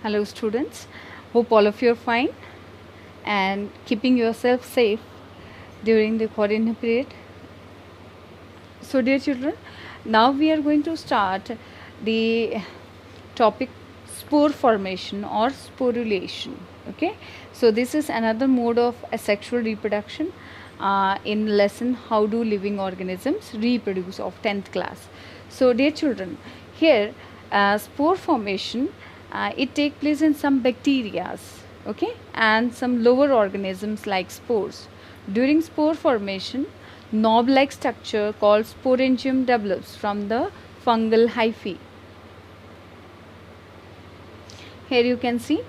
Hello students, hope all of you are fine and keeping yourself safe during the quarantine period. So dear children, now we are going to start the topic spore formation or sporulation. Okay, so this is another mode of asexual reproduction in lesson how do living organisms reproduce of 10th class. So dear children, here spore formation it take place in some bacterias, okay, and some lower organisms like spores. During spore formation, knob like structure called sporangium develops from the fungal hyphae. Here you can see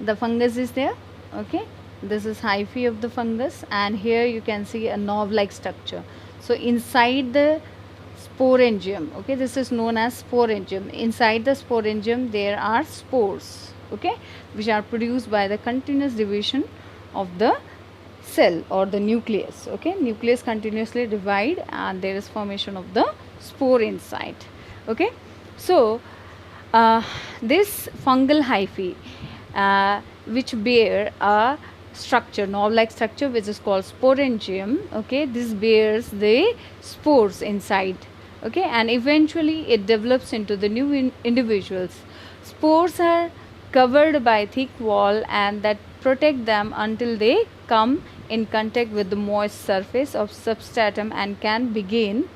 the fungus is there, okay, this is hyphae of the fungus, and here you can see a knob like structure. So inside the sporangium, okay, this is known as sporangium. Inside the sporangium there are spores, okay, which are produced by the continuous division of the cell or the nucleus. Okay, nucleus continuously divide and there is formation of the spore inside. Okay, so this fungal hyphae which bear a structure, knob like structure, which is called sporangium, okay, this bears the spores inside, okay, and eventually it develops into the new individuals. Spores are covered by thick wall and that protect them until they come in contact with the moist surface of substratum and can begin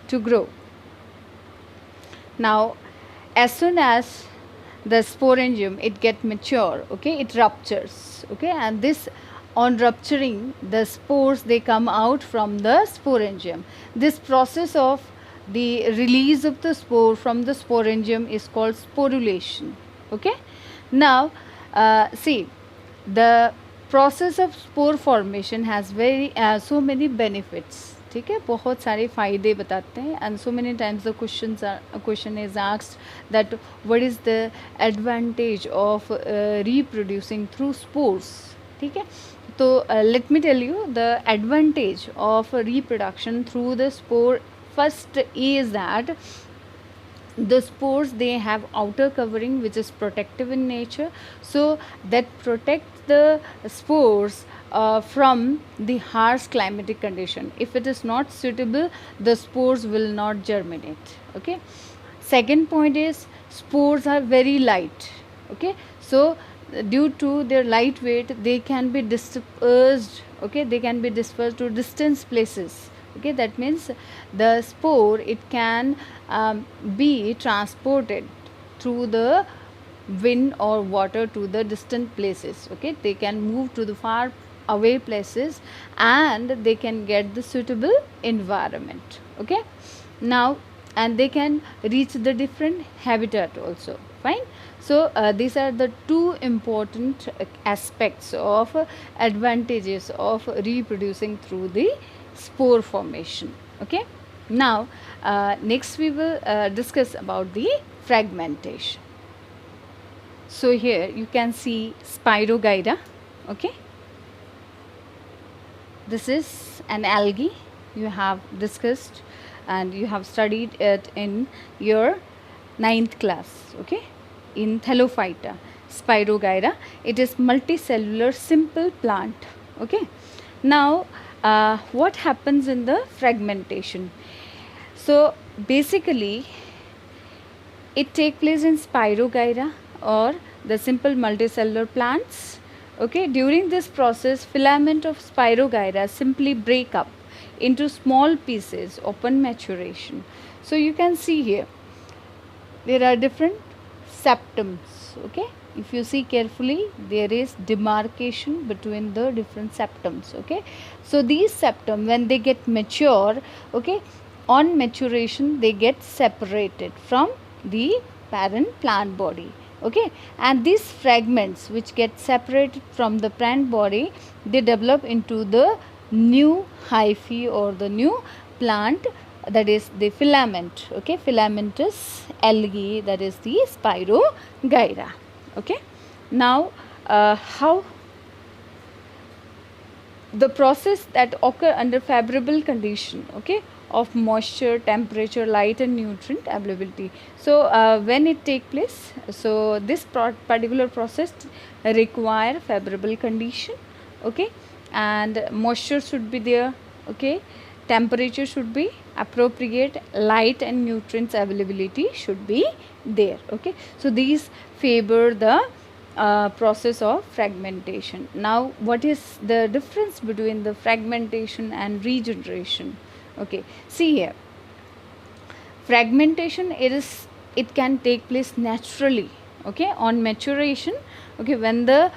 to grow. Now as soon as the sporangium it get mature, okay, it ruptures, okay, and this on rupturing the spores they come out from the sporangium. This process of the release of the spore from the sporangium is called sporulation. Okay, now see, the process of spore formation has very so many benefits. ठीक है, बहुत सारे फ़ायदे बताते हैं. And so many times the question is asked that what is the advantage of reproducing through spores. ठीक है, तो let me tell you the advantage of reproduction through the spore. First is that the spores they have outer covering which is protective in nature, so that protects the spores from the harsh climatic condition. If it is not suitable, the spores will not germinate. Okay, second point is spores are very light. Okay, so due to their light weight they can be dispersed. Okay, they can be dispersed to distant places. Okay, that means the spore it can be transported through the wind or water to the distant places. Okay, they can move to the far away places and they can get the suitable environment. Okay, now and they can reach the different habitat also. Fine. So these are the two important aspects of advantages of reproducing through the spore formation. Okay, now next we will discuss about the fragmentation. So here you can see Spirogyra. Okay, this is an algae you have discussed and you have studied it in your 9th class. Okay, in Thallophyta. Spirogyra, it is multicellular simple plant. Okay, now what happens in the fragmentation? So basically it take place in Spirogyra or the simple multicellular plants. Okay, during this process filament of Spirogyra simply break up into small pieces upon maturation. So you can see here there are different septums. Okay, if you see carefully there is demarcation between the different septums. Okay, so these septum when they get mature, okay, on maturation they get separated from the parent plant body. Okay, and these fragments which get separated from the parent body they develop into the new hyphae or the new plant, that is the filament. Okay, filamentous algae, that is the Spirogyra. Okay, now how the process that occur under favorable condition, okay, of moisture, temperature, light and nutrient availability. So when it take place, so this particular process require favorable condition, okay, and moisture should be there, okay, temperature should be appropriate, light and nutrients availability should be there, okay. So these favor the process of fragmentation. Now what is the difference between the fragmentation and regeneration? Okay, see here, fragmentation it can take place naturally, okay, on maturation, okay, when the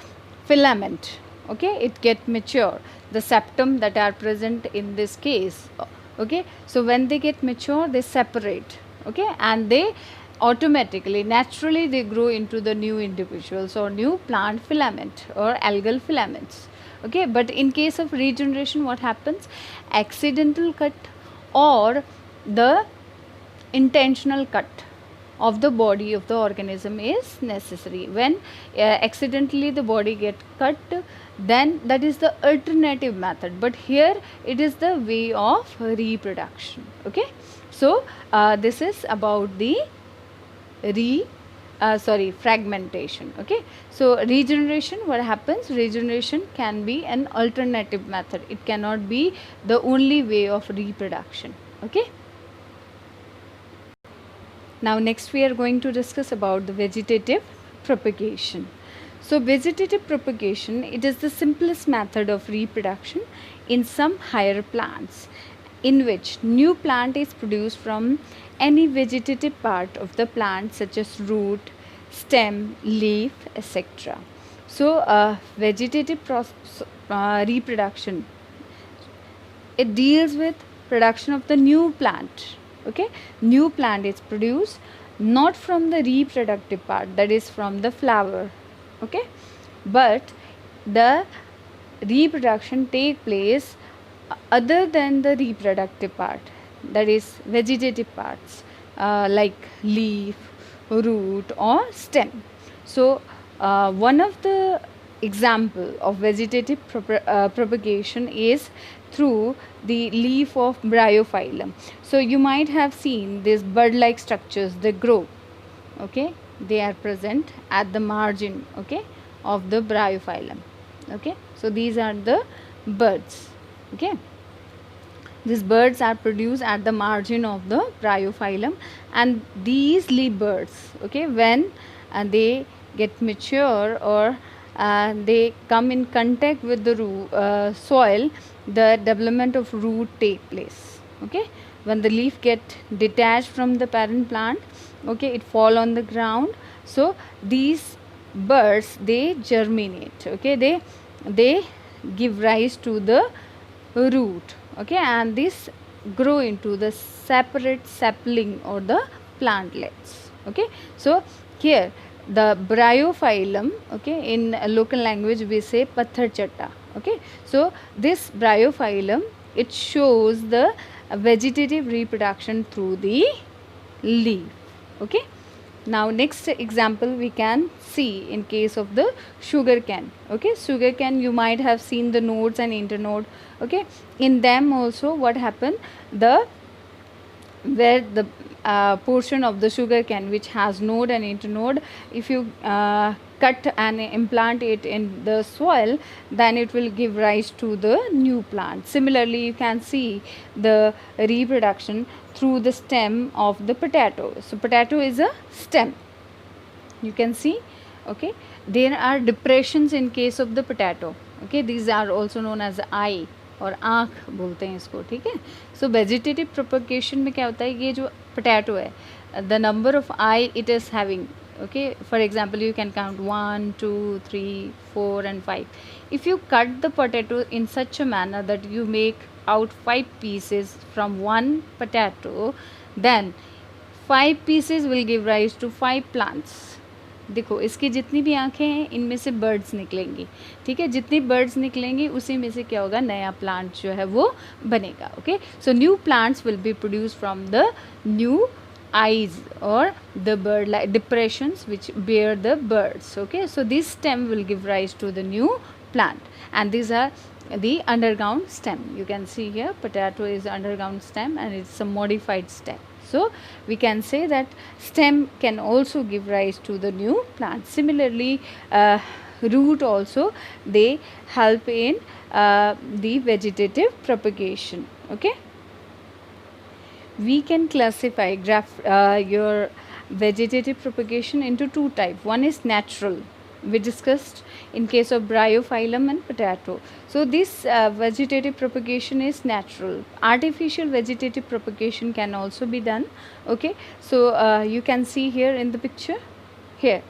filament, okay, it get mature, the septum that are present in this case, okay, so when they get mature they separate, okay, and they automatically naturally they grow into the new individuals or new plant filament or algal filaments, okay. But in case of regeneration, what happens, accidental cut or the intentional cut of the body of the organism is necessary. When accidentally the body get cut, then that is the alternative method, but here it is the way of reproduction, okay. So this is about the fragmentation, okay. So regeneration, what happens, regeneration can be an alternative method, it cannot be the only way of reproduction, okay. Now next we are going to discuss about the vegetative propagation. So vegetative propagation, it is the simplest method of reproduction in some higher plants, in which new plant is produced from any vegetative part of the plant such as root, stem, leaf, etc. So vegetative reproduction, it deals with production of the new plant, okay. New plant is produced not from the reproductive part, that is from the flower, okay, but the reproduction take place other than the reproductive part, that is vegetative parts, like leaf, root or stem. So one of the example of vegetative propagation is through the leaf of bryophyllum. So you might have seen these bird-like structures, they grow, okay, they are present at the margin, okay, of the bryophyllum, okay. So these are the birds, okay. These birds are produced at the margin of the bryophyllum, and these leaf birds, okay, when they get mature or they come in contact with the soil, the development of root take place, okay. When the leaf get detached from the parent plant, okay, it fall on the ground. So these birds, they germinate, okay, they give rise to the root, okay, and this grow into the separate sapling or the plantlets, okay. So here the bryophyllum, okay, in a local language we say pathar chatta, okay. So this bryophyllum, it shows the vegetative reproduction through the leaf, okay. Now next example we can see in case of the sugar cane, okay. Sugar cane, you might have seen the nodes and internode, okay. In them also what happened, the where the portion of the sugar cane which has node and internode, if you cut and implant it in the soil, then it will give rise to the new plant. Similarly, you can see the reproduction through the stem of the potato. So potato is a stem, you can see, okay. There are depressions in case of the potato, okay. These are also known as eye और आँख बोलते हैं इसको, ठीक है. सो vegetative propagation में क्या होता है, ये जो पोटैटो है, the number of I it is having, okay. For example, you can count 1 2 3 4 and 5. If you cut the potato in such a manner that you make out 5 pieces from one potato, then 5 pieces will give rise to 5 plants. देखो इसकी जितनी भी आँखें हैं इनमें से birds निकलेंगी, ठीक है. जितनी बर्ड्स निकलेंगी उसी में से क्या होगा, नया प्लांट जो है वो बनेगा, okay. So new plants will be produce from the new eyes or the bird like depressions which bear the birds, okay. So this stem will give rise to the new plant, and these are the underground stem. You can see here potato is underground stem and it's a modified stem. So we can say that stem can also give rise to the new plant. Similarly, root also, they help in the vegetative propagation. Okay, we can classify your vegetative propagation into two types. One is natural, we discussed in case of bryophyllum and potato. So this vegetative propagation is natural. Artificial vegetative propagation can also be done. Okay, so you can see here in the picture, here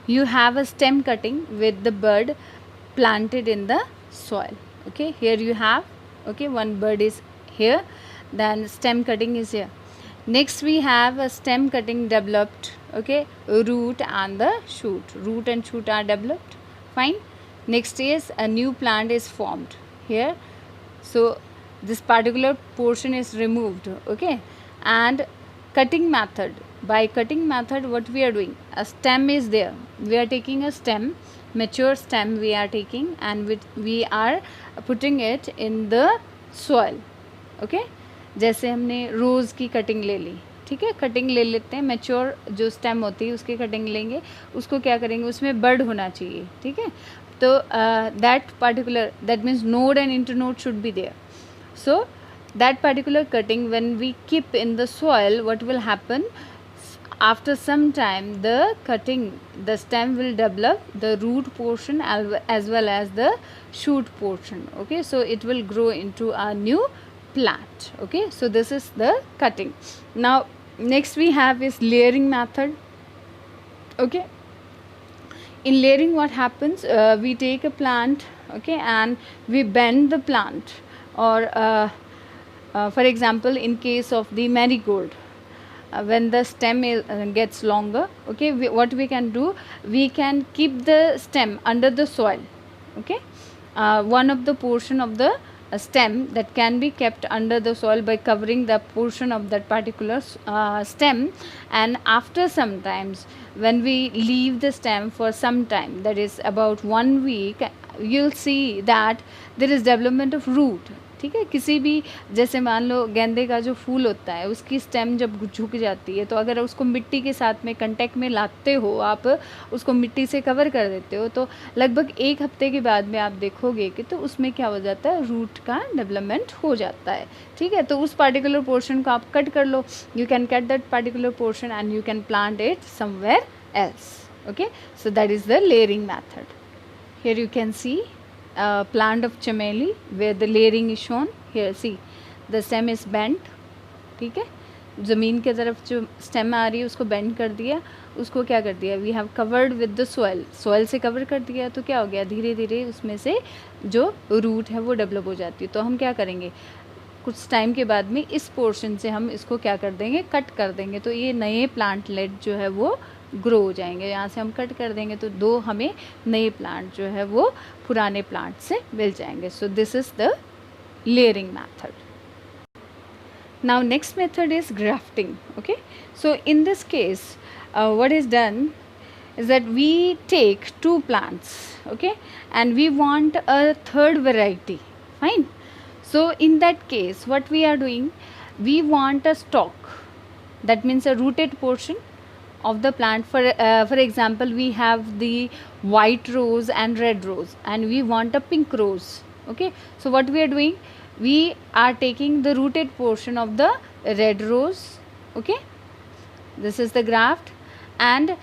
you have a stem cutting with the bud planted in the soil. Okay, here you have, okay, one bud is here, then stem cutting is here. Next we have a stem cutting developed, okay, root and the shoot. Root and shoot are developed, fine. Next is a new plant is formed here. So this particular portion is removed, okay. And cutting method, by cutting method what we are doing, a stem is there, we are taking a stem, mature stem we are taking, and we are putting it in the soil. okay, जैसे हमने रोज़ की cutting ले ली, ठीक है, cutting ले लेते हैं, mature जो स्टेम होती है उसकी कटिंग लेंगे, उसको क्या करेंगे, उसमें बर्ड होना चाहिए, ठीक है. तो that particular, that means node and internode should be there. So that particular cutting, when we keep in the soil, what will happen, after some time the cutting, the stem will develop the root portion as well as the shoot portion. Okay, so it will grow into a new plant. Okay, so this is the cutting. Now next we have is layering method. Okay, in layering what happens, we take a plant, okay, and we bend the plant, or for example in case of the marigold, when the stem gets longer, okay, what we can do, we can keep the stem under the soil. Okay, one of the portion of the stem that can be kept under the soil by covering the portion of that particular stem, and after some times when we leave the stem for some time, that is about 1 week, you'll see that there is development of root. ठीक है, किसी भी, जैसे मान लो गेंदे का जो फूल होता है उसकी स्टेम जब झुक जाती है, तो अगर उसको मिट्टी के साथ में कांटेक्ट में लाते हो, आप उसको मिट्टी से कवर कर देते हो, तो लगभग 1 हफ्ते के बाद में आप देखोगे कि तो उसमें क्या हो जाता है, रूट का डेवलपमेंट हो जाता है. ठीक है, तो उस पार्टिकुलर पोर्शन को आप कट कर लो, you can cut that particular portion and you can plant it somewhere else. Okay, so that is the layering method. Here you can see plant of chameli where the layering is shown. Here see the stem is bent. ठीक है, ज़मीन के तरफ जो stem आ रही है उसको bend कर दिया, उसको क्या कर दिया, we have covered with the soil, soil से कवर कर दिया, तो क्या हो गया, धीरे धीरे उसमें से जो रूट है वो डेवलप हो जाती है. तो हम क्या करेंगे, कुछ टाइम के बाद में इस पोर्शन से हम इसको क्या कर देंगे, कट कर देंगे, तो ये नए प्लांटलेट जो है वो ग्रो हो जाएंगे. यहाँ से हम कट कर देंगे तो 2 हमें नए प्लांट जो है वो पुराने प्लांट से मिल जाएंगे. So this is the layering method. Now next method is grafting. Okay, so in this case what is done is that we take 2 plants, okay, and we want a third variety. Fine. So in that case what we are doing, we want a stalk, that means a rooted portion of the plant. For example, we have the white rose and red rose, and we want a pink rose. Okay, so what we are doing, we are taking the rooted portion of the red rose. Okay, this is the graft, and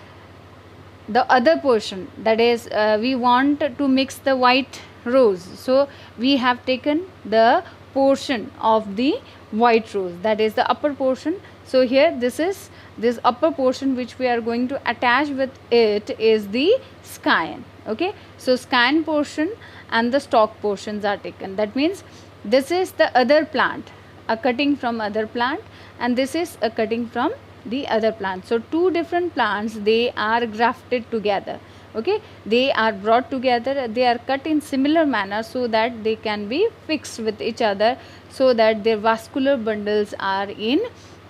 the other portion, that is we want to mix the white rose, so we have taken the portion of the white rose, that is the upper portion. So here this upper portion which we are going to attach with it is the scion. Okay, so scion portion and the stalk portions are taken. That means this is the other plant, a cutting from other plant, and this is a cutting from the other plant. So 2 different plants, they are grafted together. Okay, they are brought together, they are cut in similar manner so that they can be fixed with each other, so that their vascular bundles are in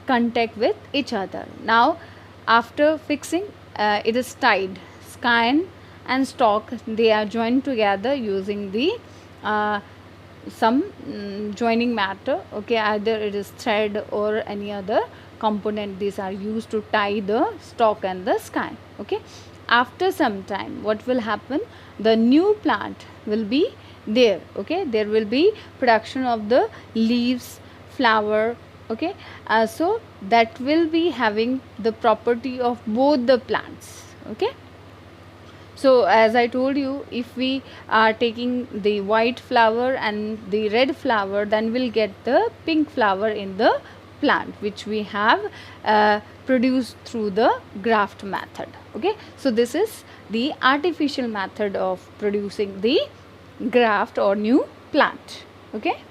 contact with each other. Now after fixing, it is tied, scion and stalk, they are joined together using the some joining matter, okay, either it is thread or any other component. These are used to tie the stalk and the sky, okay. After some time, what will happen, the new plant will be there, okay, there will be production of the leaves, flower, okay. So that will be having the property of both the plants, okay. So as I told you, if we are taking the white flower and the red flower, then we'll get the pink flower in the plant, which we have produced through the graft method, okay. So this is the artificial method of producing the graft or new plant, okay.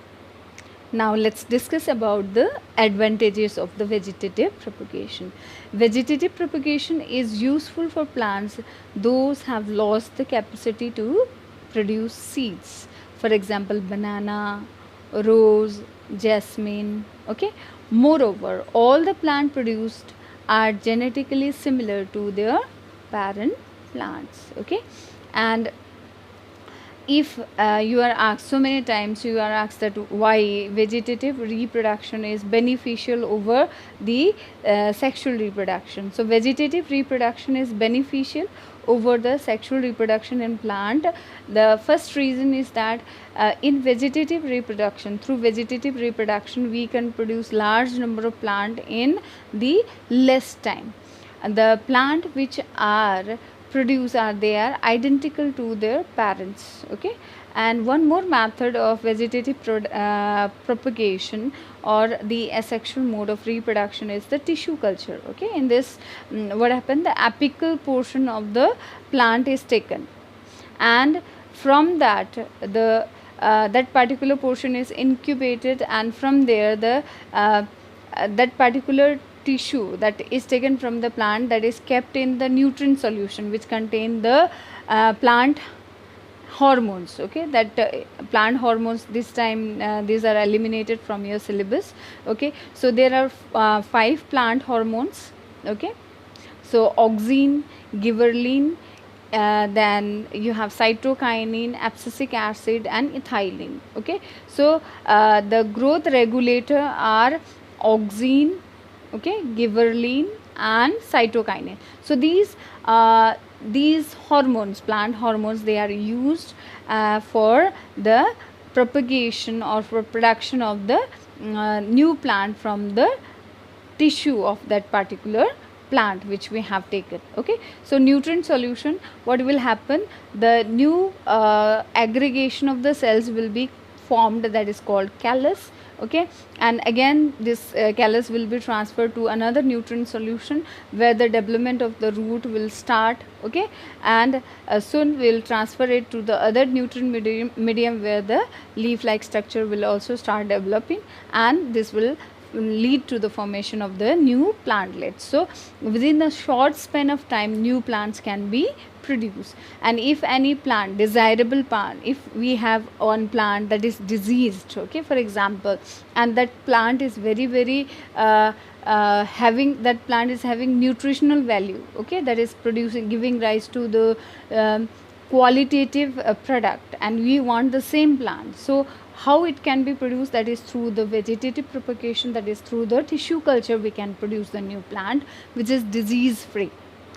Now let's discuss about the advantages of the vegetative propagation. Vegetative propagation is useful for plants those have lost the capacity to produce seeds. For example, banana, rose, jasmine, okay. Moreover, all the plant produced are genetically similar to their parent plants, okay. And if you are asked so many times, you are asked that why vegetative reproduction is beneficial over the sexual reproduction. So vegetative reproduction is beneficial over the sexual reproduction in plant. The first reason is that in vegetative reproduction, through vegetative reproduction, we can produce large number of plant in the less time. The plant which are produce are they are identical to their parents, okay. And one more method of vegetative propagation or the asexual mode of reproduction is the tissue culture, okay. In this what happened, the apical portion of the plant is taken, and from that the that particular portion is incubated, and from there the that particular tissue that is taken from the plant, that is kept in the nutrient solution which contain the plant hormones, okay. That plant hormones, this time these are eliminated from your syllabus, okay. So there are 5 plant hormones, okay. So auxin, gibberellin, then you have cytokinin, abscisic acid, and ethylene, okay. So the growth regulator are auxin, okay, gibberellin, and cytokinin. So these hormones, plant hormones, they are used for the propagation or for production of the new plant from the tissue of that particular plant which we have taken, okay. So nutrient solution, what will happen, the new aggregation of the cells will be formed, that is called callus, okay. And again this callus will be transferred to another nutrient solution where the development of the root will start, okay. And soon we will transfer it to the other nutrient medium where the leaf like structure will also start developing, and this will lead to the formation of the new plantlets. So within a short span of time, new plants can be produced. And if any plant, desirable plant, if we have one plant that is diseased, okay, for example, and that plant is very having, that plant is having nutritional value, okay, that is producing, giving rise to the qualitative product, and we want the same plant. So how it can be produced, that is through the vegetative propagation, that is through the tissue culture we can produce the new plant which is disease free,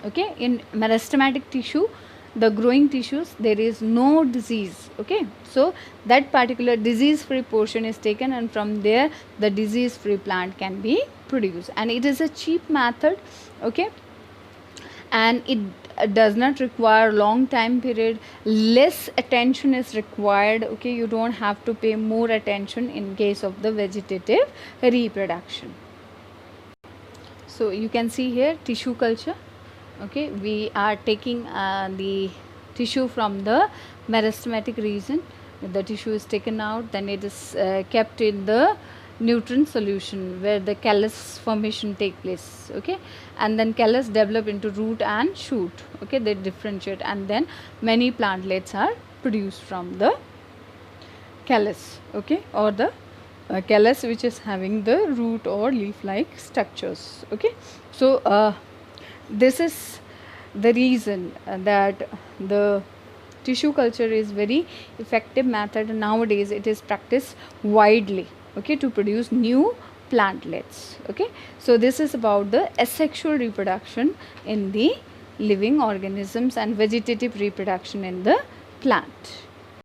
okay. In meristematic tissue, the growing tissues, there is no disease, okay. So that particular disease free portion is taken, and from there the disease free plant can be produced, and it is a cheap method, okay. And it does not require long time period, less attention is required, okay. You don't have to pay more attention in case of the vegetative reproduction. So you can see here tissue culture, okay. We are taking the tissue from the meristematic region, the tissue is taken out, then it is kept in the nutrient solution where the callus formation take place, okay. And then callus develop into root and shoot, okay, they differentiate, and then many plantlets are produced from the callus, okay, or the callus which is having the root or leaf like structures, okay. So this is the reason that the tissue culture is very effective method, and nowadays it is practiced widely, okay, to produce new plantlets. Okay, so this is about the asexual reproduction in the living organisms and vegetative reproduction in the plant.